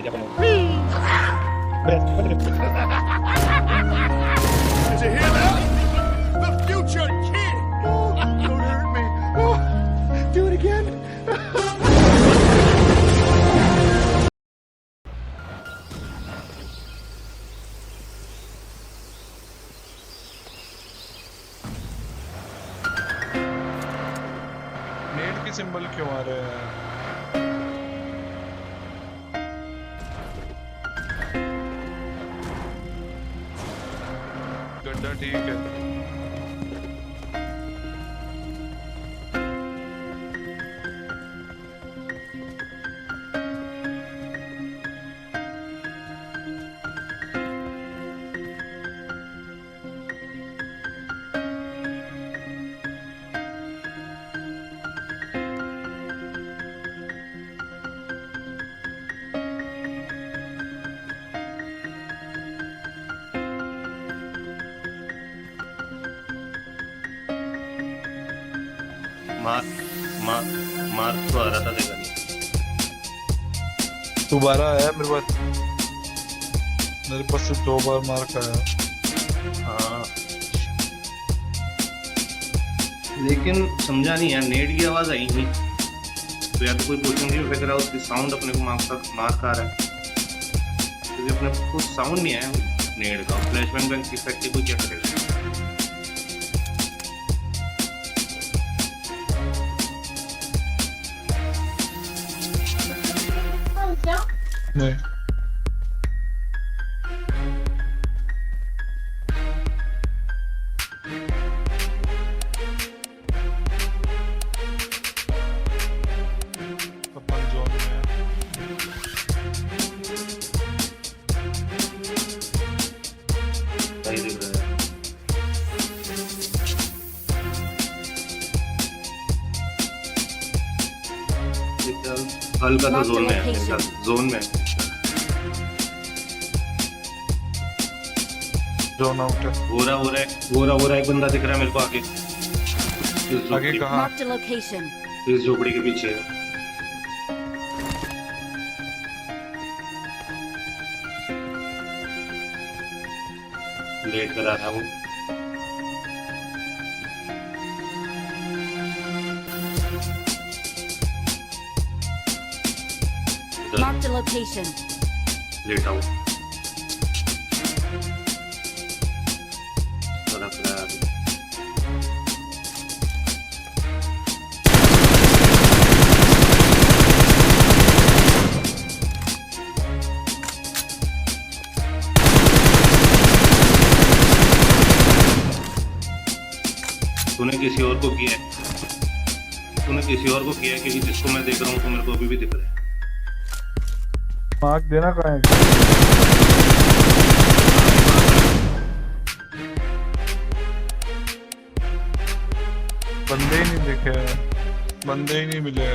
देते अपन। Did you hear that? The future kid! Don't hurt me. Do it again. Net की symbol क्यों आ रहे हैं? गड्ढा ठीक है। मार तो आ रहा था देखा नहीं। दोबारा आया मेरे पास। मेरे पास से 2 बार मार का आया। हाँ लेकिन समझा नहीं यार, नेट की आवाज आई नहीं तो या तो कोई कोचिंग नहीं फेंक रहा, उसकी साउंड अपने को मार खा रहा है क्योंकि अपने को साउंड नहीं आया नेट का। फ्लैशबैंग बैंक इफेक्ट को क्या करेगा? नहीं अपन जोन में है। सही दिख रहा है। हल्का सा जोन में है, जोन में जोन आउट है। हो रहा एक बंदा दिख रहा है मेरे को आगे। आगे कहाँ? Marked a location. इस झोपड़ी के पीछे। लेट करा था वो। Marked a location. लेट आओ। सड़क रहा है अभी। तूने किसी और को किया है, क्योंकि जिसको मैं देख रहा हूँ तो मेरे को अभी भी दिख रहा है। मार्क देना कहाँ है? बंदे ही नहीं दिखे, बंदे ही नहीं मिले।